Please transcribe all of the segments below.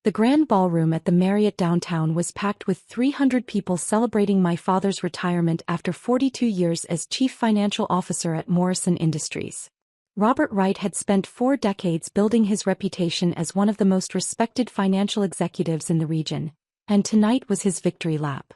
The grand ballroom at the Marriott downtown was packed with 300 people celebrating my father's retirement after 42 years as chief financial officer at Morrison Industries. Robert Wright had spent 4 decades building his reputation as one of the most respected financial executives in the region, and tonight was his victory lap.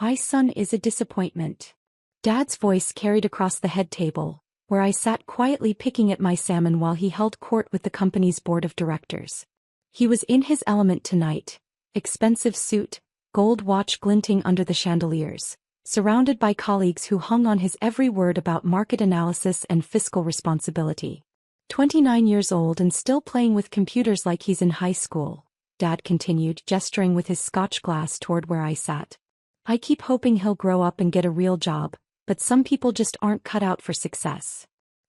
"My son is a disappointment." Dad's voice carried across the head table, where I sat quietly picking at my salmon while he held court with the company's board of directors. He was in his element tonight, expensive suit, gold watch glinting under the chandeliers, surrounded by colleagues who hung on his every word about market analysis and fiscal responsibility. 29 years old and still playing with computers like he's in high school, Dad continued, gesturing with his scotch glass toward where I sat. "I keep hoping he'll grow up and get a real job, but some people just aren't cut out for success."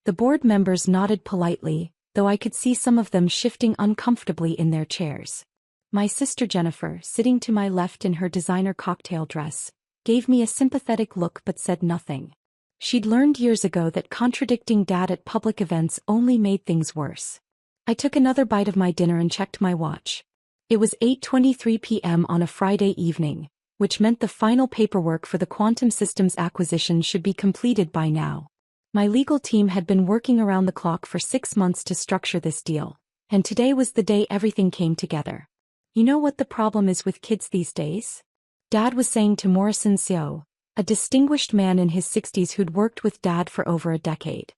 The board members nodded politely, though I could see some of them shifting uncomfortably in their chairs. My sister Jennifer, sitting to my left in her designer cocktail dress, gave me a sympathetic look but said nothing. She'd learned years ago that contradicting Dad at public events only made things worse. I took another bite of my dinner and checked my watch. It was 8:23 p.m. on a Friday evening, which meant the final paperwork for the Quantum Systems acquisition should be completed by now. My legal team had been working around the clock for 6 months to structure this deal, and today was the day everything came together. "You know what the problem is with kids these days?" Dad was saying to Morrison CEO, a distinguished man in his 60s who'd worked with Dad for over a decade.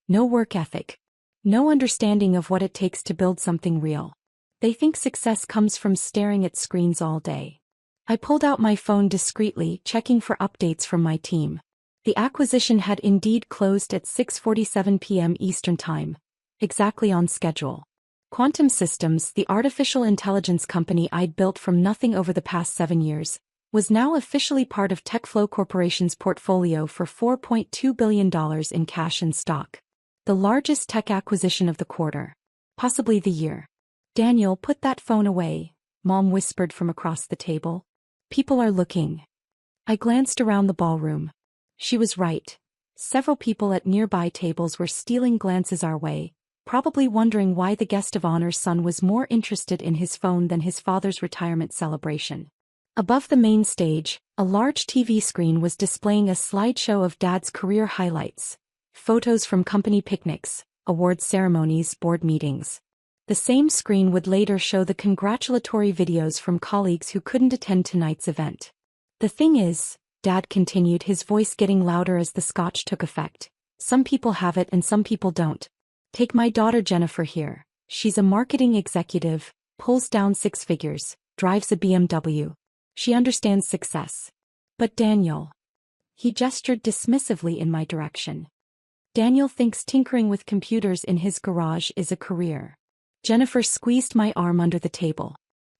"No work ethic. No understanding of what it takes to build something real. They think success comes from staring at screens all day." I pulled out my phone discreetly, checking for updates from my team. The acquisition had indeed closed at 6:47 p.m. Eastern Time, exactly on schedule. Quantum Systems, the artificial intelligence company I'd built from nothing over the past 7 years, was now officially part of TechFlow Corporation's portfolio for $4.2 billion in cash and stock. The largest tech acquisition of the quarter. Possibly the year. "Daniel, put that phone away," Mom whispered from across the table. "People are looking." I glanced around the ballroom. She was right. Several people at nearby tables were stealing glances our way, probably wondering why the guest of honor's son was more interested in his phone than his father's retirement celebration. Above the main stage, a large TV screen was displaying a slideshow of Dad's career highlights, photos from company picnics, awards ceremonies, board meetings. The same screen would later show the congratulatory videos from colleagues who couldn't attend tonight's event. "The thing is," Dad continued, his voice getting louder as the scotch took effect, "some people have it and some people don't. Take my daughter Jennifer here. She's a marketing executive, pulls down 6 figures, drives a BMW. She understands success. But Daniel..." He gestured dismissively in my direction. "Daniel thinks tinkering with computers in his garage is a career." Jennifer squeezed my arm under the table.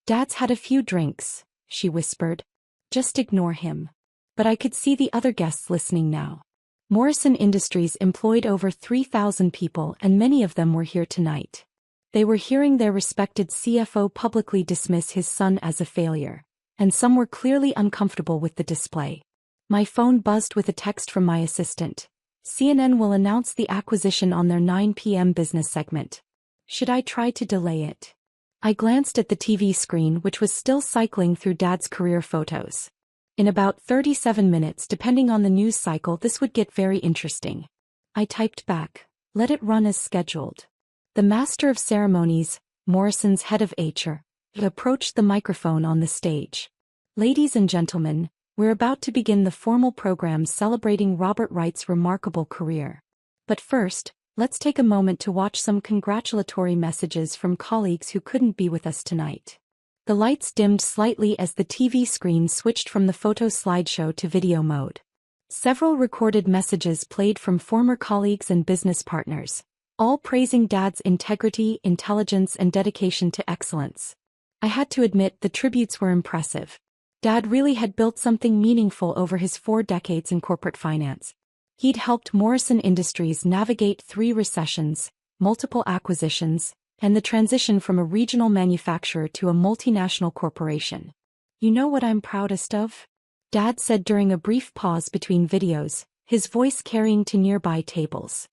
"Dad's had a few drinks," she whispered. "Just ignore him." But I could see the other guests listening now. Morrison Industries employed over 3,000 people and many of them were here tonight. They were hearing their respected CFO publicly dismiss his son as a failure, and some were clearly uncomfortable with the display. My phone buzzed with a text from my assistant. "CNN will announce the acquisition on their 9 p.m. business segment. Should I try to delay it?" I glanced at the TV screen, which was still cycling through Dad's career photos. In about 37 minutes, depending on the news cycle, this would get very interesting. I typed back, "Let it run as scheduled." The master of ceremonies, Morrison's head of HR, approached the microphone on the stage. "Ladies and gentlemen, we're about to begin the formal program celebrating Robert Wright's remarkable career. But first, let's take a moment to watch some congratulatory messages from colleagues who couldn't be with us tonight." The lights dimmed slightly as the TV screen switched from the photo slideshow to video mode. Several recorded messages played from former colleagues and business partners, all praising Dad's integrity, intelligence, and dedication to excellence. I had to admit the tributes were impressive. Dad really had built something meaningful over his 4 decades in corporate finance. He'd helped Morrison Industries navigate 3 recessions, multiple acquisitions, and the transition from a regional manufacturer to a multinational corporation. "You know what I'm proudest of?" Dad said during a brief pause between videos, his voice carrying to nearby tables.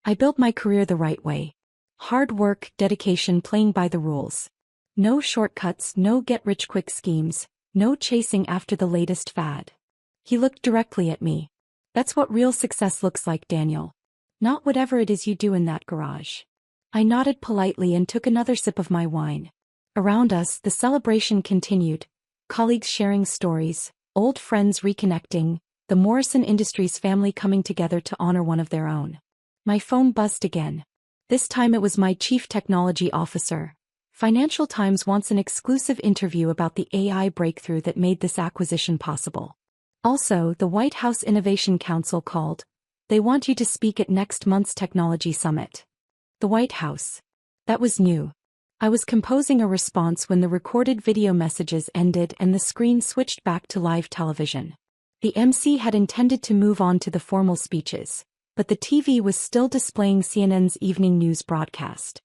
"I built my career the right way. Hard work, dedication, playing by the rules. No shortcuts, no get-rich-quick schemes, no chasing after the latest fad. He looked directly at me. That's what real success looks like, Daniel. Not whatever it is you do in that garage. I nodded politely and took another sip of my wine. Around us, the celebration continued, colleagues sharing stories, old friends reconnecting, the Morrison Industries family coming together to honor one of their own. My phone buzzed again. This time it was my chief technology officer. Financial Times wants an exclusive interview about the AI breakthrough that made this acquisition possible. Also, the White House Innovation Council called. They want you to speak at next month's Technology Summit. The White House. That was new. I was composing a response when the recorded video messages ended and the screen switched back to live television. The MC had intended to move on to the formal speeches, but the TV was still displaying CNN's evening news broadcast.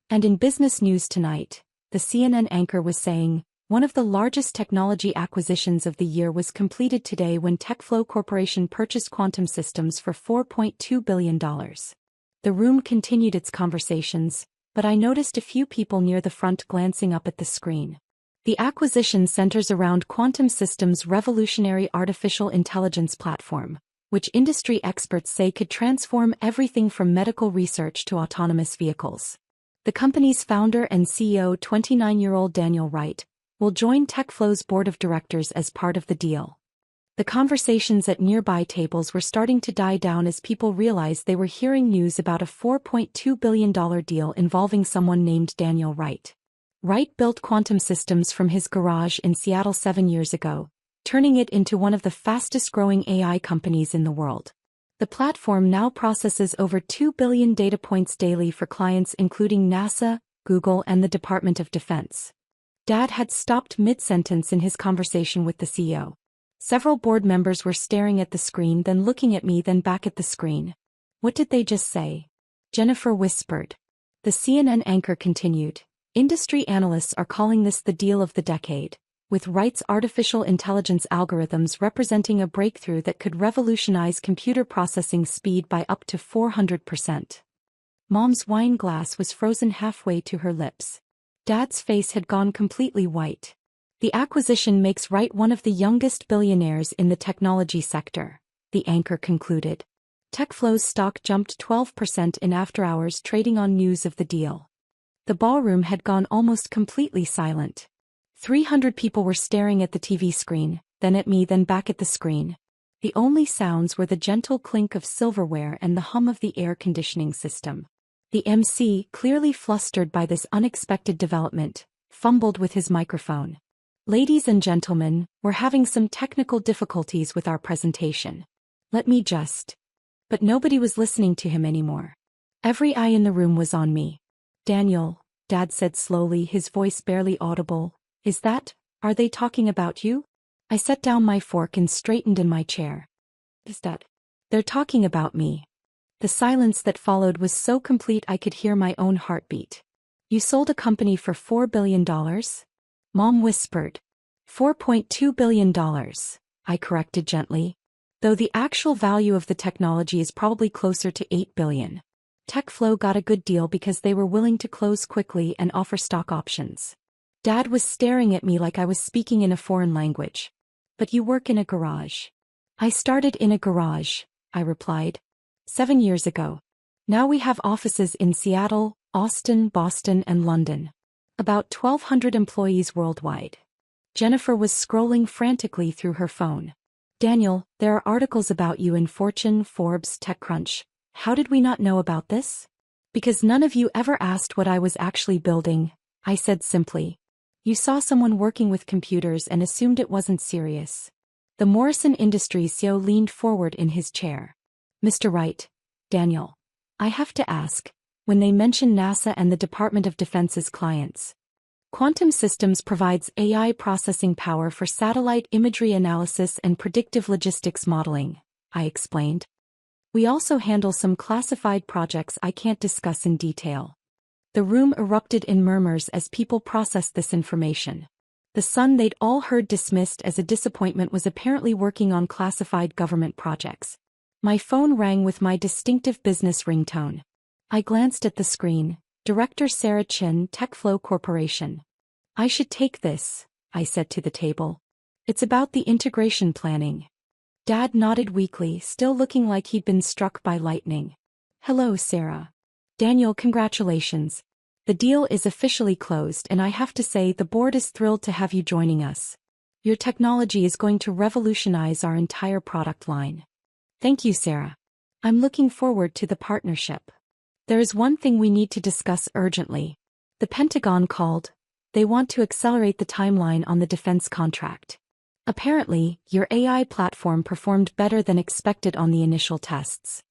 And in business news tonight, the CNN anchor was saying, one of the largest technology acquisitions of the year was completed today when TechFlow Corporation purchased Quantum Systems for $4.2 billion. The room continued its conversations, but I noticed a few people near the front glancing up at the screen. The acquisition centers around Quantum Systems' revolutionary artificial intelligence platform, which industry experts say could transform everything from medical research to autonomous vehicles. The company's founder and CEO, 29-year-old Daniel Wright, will join TechFlow's board of directors as part of the deal. The conversations at nearby tables were starting to die down as people realized they were hearing news about a $4.2 billion deal involving someone named Daniel Wright. Wright built Quantum Systems from his garage in Seattle 7 years ago, turning it into one of the fastest-growing AI companies in the world. The platform now processes over 2 billion data points daily for clients including NASA, Google, and the Department of Defense. Dad had stopped mid-sentence in his conversation with the CEO. Several board members were staring at the screen, then looking at me, then back at the screen. What did they just say? Jennifer whispered. The CNN anchor continued. Industry analysts are calling this the deal of the decade, with Wright's artificial intelligence algorithms representing a breakthrough that could revolutionize computer processing speed by up to 400%. Mom's wine glass was frozen halfway to her lips. Dad's face had gone completely white. The acquisition makes Wright one of the youngest billionaires in the technology sector, the anchor concluded. TechFlow's stock jumped 12% in after-hours trading on news of the deal. The ballroom had gone almost completely silent. 300 people were staring at the TV screen, then at me, then back at the screen. The only sounds were the gentle clink of silverware and the hum of the air conditioning system. The MC, clearly flustered by this unexpected development, fumbled with his microphone. Ladies and gentlemen, we're having some technical difficulties with our presentation. Let me just. But nobody was listening to him anymore. Every eye in the room was on me. Daniel, Dad said slowly, his voice barely audible, are they talking about you? I set down my fork and straightened in my chair. Is that? They're talking about me. The silence that followed was so complete I could hear my own heartbeat. You sold a company for $4 billion? Mom whispered. $4.2 billion, I corrected gently. Though the actual value of the technology is probably closer to $8 billion. TechFlow got a good deal because they were willing to close quickly and offer stock options. Dad was staring at me like I was speaking in a foreign language. But you work in a garage. I started in a garage, I replied. 7 years ago. Now we have offices in Seattle, Austin, Boston, and London. About 1,200 employees worldwide. Jennifer was scrolling frantically through her phone. Daniel, there are articles about you in Fortune, Forbes, TechCrunch. How did we not know about this? Because none of you ever asked what I was actually building, I said simply. You saw someone working with computers and assumed it wasn't serious. The Morrison Industries CEO leaned forward in his chair. Mr. Wright, Daniel, I have to ask, when they mention NASA and the Department of Defense's clients. Quantum Systems provides AI processing power for satellite imagery analysis and predictive logistics modeling, I explained. We also handle some classified projects I can't discuss in detail. The room erupted in murmurs as people processed this information. The son they'd all heard dismissed as a disappointment was apparently working on classified government projects. My phone rang with my distinctive business ringtone. I glanced at the screen. Director Sarah Chin, TechFlow Corporation. I should take this, I said to the table. It's about the integration planning. Dad nodded weakly, still looking like he'd been struck by lightning. Hello, Sarah. Daniel, congratulations. The deal is officially closed, and I have to say the board is thrilled to have you joining us. Your technology is going to revolutionize our entire product line. Thank you, Sarah. I'm looking forward to the partnership. There is one thing we need to discuss urgently. The Pentagon called. They want to accelerate the timeline on the defense contract. Apparently, your AI platform performed better than expected on the initial tests.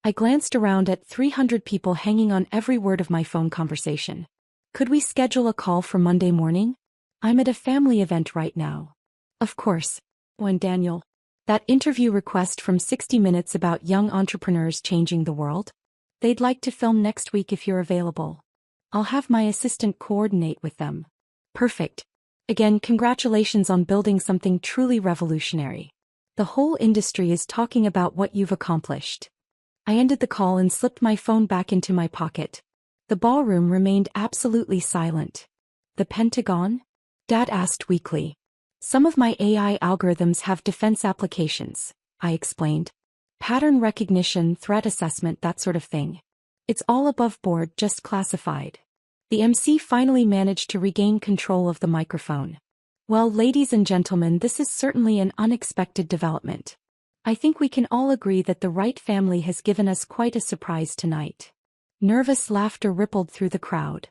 I glanced around at 300 people hanging on every word of my phone conversation. Could we schedule a call for Monday morning? I'm at a family event right now. Of course. When Daniel. That interview request from 60 Minutes about young entrepreneurs changing the world? They'd like to film next week if you're available. I'll have my assistant coordinate with them. Perfect. Again, congratulations on building something truly revolutionary. The whole industry is talking about what you've accomplished. I ended the call and slipped my phone back into my pocket. The ballroom remained absolutely silent. The Pentagon? Dad asked weakly. Some of my AI algorithms have defense applications, I explained. Pattern recognition, threat assessment, that sort of thing. It's all above board, just classified. The MC finally managed to regain control of the microphone. Well, ladies and gentlemen, this is certainly an unexpected development. I think we can all agree that the Wright family has given us quite a surprise tonight. Nervous laughter rippled through the crowd.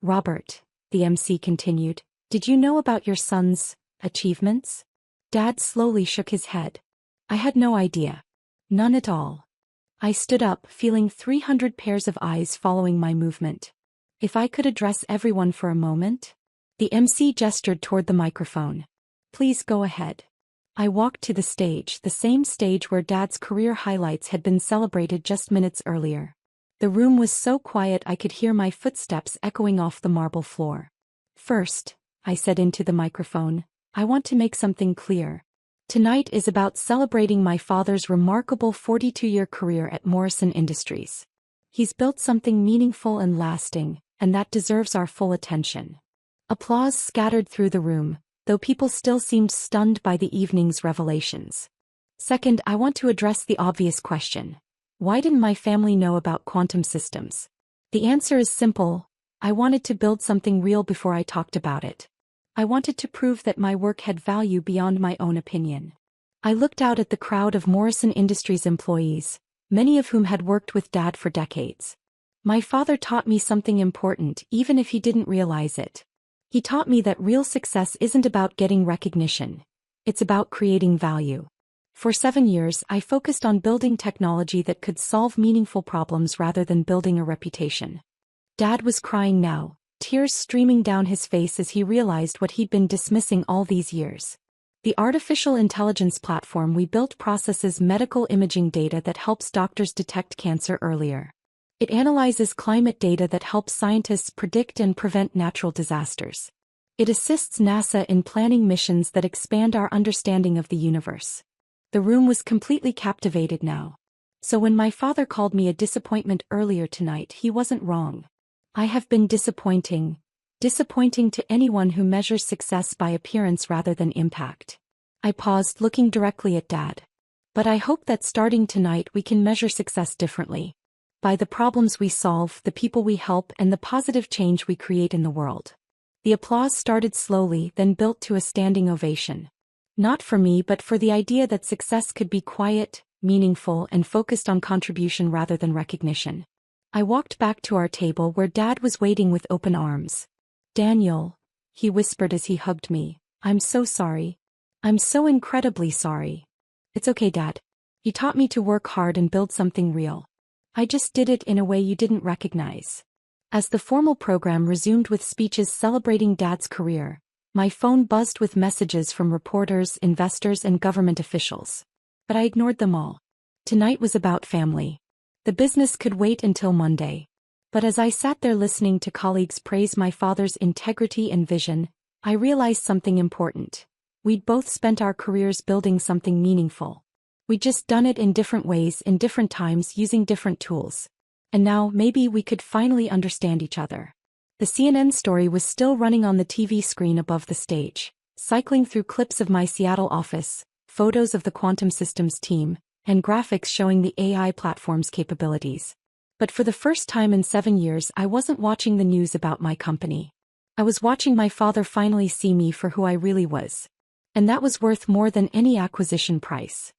Robert, the MC continued, did you know about your son's achievements? Dad slowly shook his head. I had no idea. None at all. I stood up, feeling 300 pairs of eyes following my movement. If I could address everyone for a moment? The MC gestured toward the microphone. Please go ahead. I walked to the stage, the same stage where Dad's career highlights had been celebrated just minutes earlier. The room was so quiet I could hear my footsteps echoing off the marble floor. First, I said into the microphone, I want to make something clear. Tonight is about celebrating my father's remarkable 42-year career at Morrison Industries. He's built something meaningful and lasting, and that deserves our full attention. Applause scattered through the room, though people still seemed stunned by the evening's revelations. Second, I want to address the obvious question. Why didn't my family know about quantum systems? The answer is simple. I wanted to build something real before I talked about it. I wanted to prove that my work had value beyond my own opinion. I looked out at the crowd of Morrison Industries employees, many of whom had worked with Dad for decades. My father taught me something important, even if he didn't realize it. He taught me that real success isn't about getting recognition. It's about creating value. For 7 years, I focused on building technology that could solve meaningful problems rather than building a reputation. Dad was crying now, tears streaming down his face as he realized what he'd been dismissing all these years. The artificial intelligence platform we built processes medical imaging data that helps doctors detect cancer earlier. It analyzes climate data that helps scientists predict and prevent natural disasters. It assists NASA in planning missions that expand our understanding of the universe. The room was completely captivated now. So when my father called me a disappointment earlier tonight, he wasn't wrong. I have been disappointing to anyone who measures success by appearance rather than impact. I paused, looking directly at Dad. But I hope that starting tonight we can measure success differently. By the problems we solve, the people we help, and the positive change we create in the world. The applause started slowly, then built to a standing ovation. Not for me, but for the idea that success could be quiet, meaningful, and focused on contribution rather than recognition. I walked back to our table where Dad was waiting with open arms. Daniel, he whispered as he hugged me, I'm so sorry. I'm so incredibly sorry. It's okay, Dad. You taught me to work hard and build something real. I just did it in a way you didn't recognize. As the formal program resumed with speeches celebrating Dad's career, my phone buzzed with messages from reporters, investors, and government officials. But I ignored them all. Tonight was about family. The business could wait until Monday. But as I sat there listening to colleagues praise my father's integrity and vision, I realized something important. We'd both spent our careers building something meaningful. We'd just done it in different ways, in different times, using different tools. And now, maybe we could finally understand each other. The CNN story was still running on the TV screen above the stage, cycling through clips of my Seattle office, photos of the quantum systems team, and graphics showing the AI platform's capabilities. But for the first time in 7 years, I wasn't watching the news about my company. I was watching my father finally see me for who I really was. And that was worth more than any acquisition price.